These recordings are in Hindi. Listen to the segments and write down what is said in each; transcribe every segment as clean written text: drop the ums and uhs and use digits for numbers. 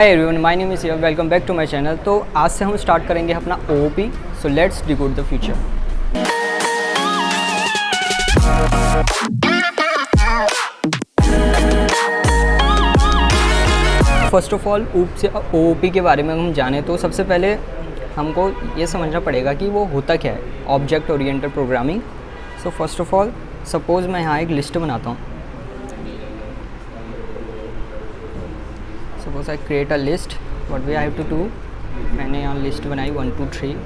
Hi everyone, my name is welcome back to my channel. तो आज से हम स्टार्ट करेंगे अपना OOP। So let's decode the future. First of all OOP के बारे में हम जाने तो सबसे पहले हमको ये समझना पड़ेगा कि वो होता क्या है, object oriented programming. So first of all suppose मैं यहाँ एक लिस्ट बनाता हूँ। Suppose I create a list, what we have to do, मैंने यहाँ लिस्ट बनाई 1 2 3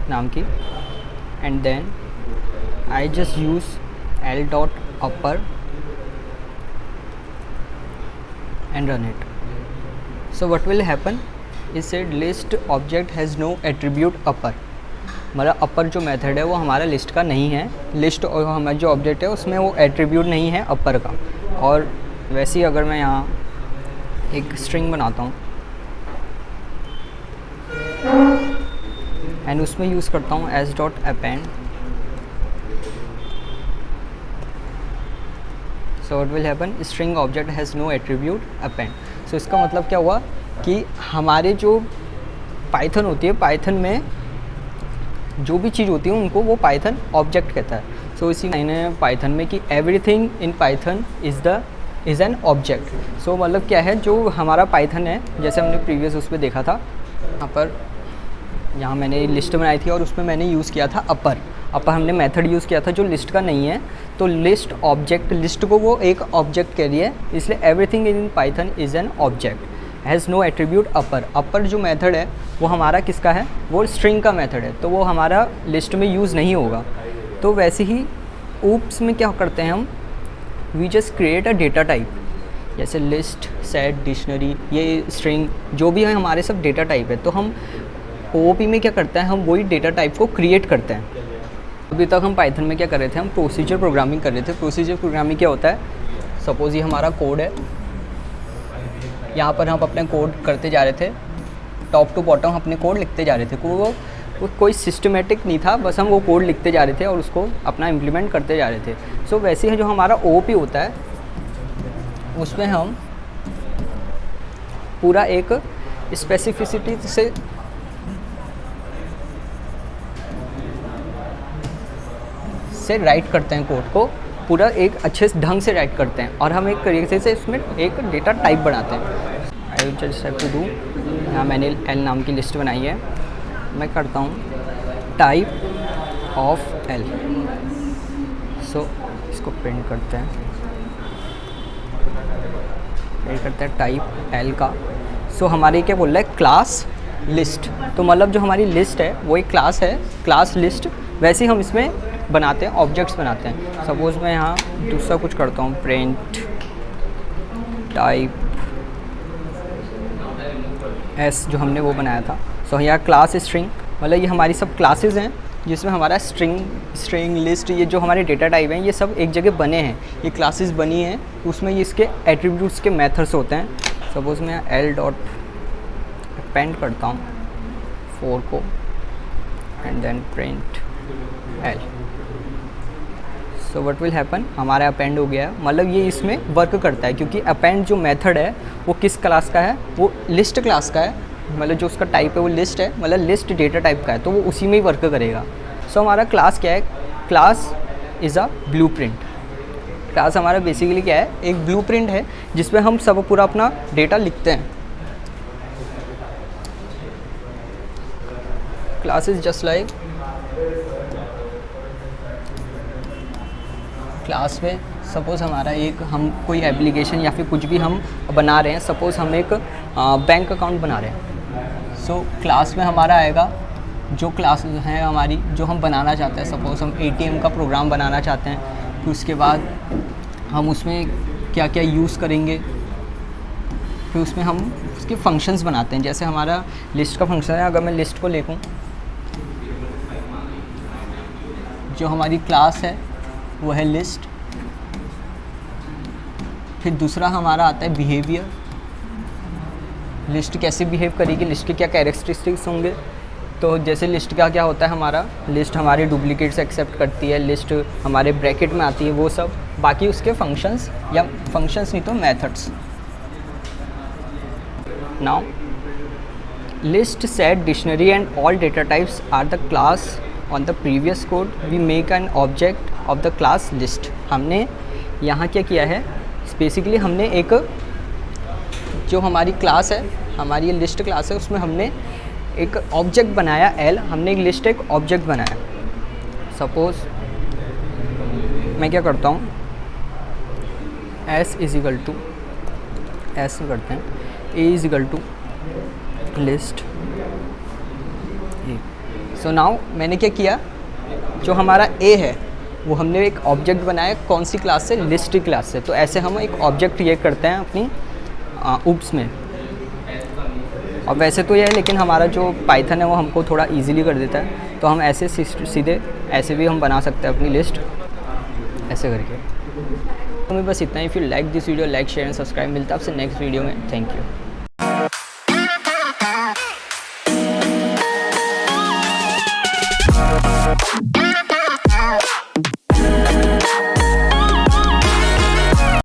नाम की, and then I just use l.upper and run it. So what will happen is said list object has no attribute upper, मतलब अपर जो मेथड है वो हमारा लिस्ट का नहीं है। लिस्ट और हमारा जो ऑब्जेक्ट है उसमें वो एट्रीब्यूट नहीं है अपर का। और वैसे ही अगर मैं यहाँ एक स्ट्रिंग बनाता हूँ एंड उसमें यूज़ करता हूँ s.append, so what will happen, string object has no attribute append. So इसका मतलब क्या हुआ कि हमारे जो पाइथन होती है, पाइथन में जो भी चीज़ होती है उनको वो पाइथन ऑब्जेक्ट कहता है। सो इसी मैंने पाइथन में कि everything in Python is an object. So मतलब क्या है, जो हमारा पाइथन है, जैसे हमने प्रीवियस उस पर देखा था, यहाँ मैंने लिस्ट बनाई थी और उसमें मैंने यूज़ किया था अपर हमने मेथड यूज़ किया था जो लिस्ट का नहीं है। तो लिस्ट ऑब्जेक्ट, लिस्ट को वो एक ऑब्जेक्ट कह रही है, इसलिए everything in Python is an object has no attribute upper जो मेथड है वो हमारा किसका है, वो स्ट्रिंग का मेथड है, तो वो हमारा लिस्ट में यूज़ नहीं होगा। तो वैसे ही ऊप्स में क्या करते हैं हम, we just create a data type, जैसे लिस्ट, सेट, डिक्शनरी, ये स्ट्रिंग जो भी है हमारे सब डेटा टाइप है। तो हम OOP में क्या करते हैं, हम वही डेटा टाइप को क्रिएट करते हैं। अभी तक हम पाइथन में क्या कर रहे थे, हम प्रोसीजर प्रोग्रामिंग कर रहे थे। प्रोसीजर प्रोग्रामिंग क्या होता है, सपोज़ ये हमारा कोड है, यहाँ पर हम अपने कोड करते जा रहे थे, टॉप टू बॉटम अपने कोड लिखते जा रहे थे। वो कोई सिस्टमेटिक नहीं था, बस हम वो कोड लिखते जा रहे थे और उसको अपना इम्प्लीमेंट करते जा रहे थे। सो वैसे ही जो हमारा OOP होता है उसमें हम पूरा एक स्पेसिफिसिटी से राइट करते हैं, कोड को पूरा एक अच्छे ढंग से राइट करते हैं और हम एक तरीके से इसमें एक डेटा टाइप बनाते हैं। I just have to do, यहाँ मैंने L नाम की लिस्ट बनाई है, मैं करता हूँ टाइप ऑफ L। सो इसको प्रिंट करते हैं, टाइप L का। सो हमारे क्या बोल रहा है, क्लास लिस्ट। तो मतलब जो हमारी लिस्ट है वो एक क्लास है, क्लास लिस्ट। वैसे ही हम इसमें बनाते हैं, ऑब्जेक्ट्स बनाते हैं। सपोज़ मैं यहाँ दूसरा कुछ करता हूँ, प्रिंट टाइप S जो हमने वो बनाया था। सो यहाँ क्लास स्ट्रिंग, मतलब ये हमारी सब क्लासेस हैं जिसमें हमारा स्ट्रिंग लिस्ट, ये जो हमारे डेटा टाइप हैं ये सब एक जगह बने हैं, ये क्लासेस बनी हैं, उसमें ये इसके एट्रीब्यूट्स के मेथड्स होते हैं। सपोज़ मैं l.append करता हूँ 4 को and then print L। So what will happen, हमारा अपेंड हो गया, मतलब ये इसमें वर्क करता है क्योंकि अपेंड जो मेथड है वो किस क्लास का है, वो लिस्ट क्लास का है, मतलब जो उसका टाइप है वो लिस्ट है, मतलब लिस्ट डेटा टाइप का है, तो वो उसी में ही वर्क करेगा। सो हमारा क्लास क्या है, class is a blueprint. Class हमारा बेसिकली क्या है, एक ब्लूप्रिंट है जिसमें हम सब पूरा अपना डेटा लिखते हैं। Class is just like, class में सपोज़ हमारा एक, हम कोई एप्लीकेशन या फिर कुछ भी हम बना रहे हैं, सपोज़ हम एक बैंक अकाउंट बना रहे हैं। सो क्लास में हमारा आएगा जो क्लास है हमारी, जो हम बनाना चाहते हैं। सपोज़ हम ATM का प्रोग्राम बनाना चाहते हैं, फिर उसके बाद हम उसमें क्या क्या यूज़ करेंगे, फिर उसमें हम उसके फंक्शंस बनाते हैं। जैसे हमारा लिस्ट का फंक्शन है, अगर मैं लिस्ट को लिखूँ, जो हमारी क्लास है वो है लिस्ट। फिर दूसरा हमारा आता है बिहेवियर, लिस्ट कैसे बिहेव करेगी, लिस्ट के क्या कैरेक्टरिस्टिक्स होंगे। तो जैसे लिस्ट का क्या होता है, हमारा लिस्ट हमारे डुप्लीकेट्स एक्सेप्ट करती है, लिस्ट हमारे ब्रैकेट में आती है, वो सब। बाकी उसके फंक्शंस, या फंक्शंस नहीं तो methods. Now list set dictionary and all data types are the class on the previous code. We make an object of the class list. हमने यहाँ क्या किया है, बेसिकली हमने एक जो हमारी क्लास है, हमारी ये लिस्ट क्लास है, उसमें हमने एक ऑब्जेक्ट बनाया L, हमने एक लिस्ट एक ऑब्जेक्ट बनाया. सपोज मैं क्या करता हूँ, S is equal to S करते हैं, A is equal to list. So now मैंने क्या किया, जो हमारा A है वो हमने एक ऑब्जेक्ट बनाया, कौन सी क्लास से, लिस्ट की क्लास से. तो ऐसे हम एक ऑब्जेक्ट क्रिएट करते हैं अपनी ऊप्स में. और वैसे तो ये है, लेकिन हमारा जो पाइथन है वो हमको थोड़ा इजीली कर देता है. तो हम ऐसे सीधे ऐसे भी हम बना सकते हैं अपनी लिस्ट ऐसे करके. तो मैं बस इतना ही. If you like this video, like share and subscribe. मिलता है आपसे नेक्स्ट वीडियो में. Thank you.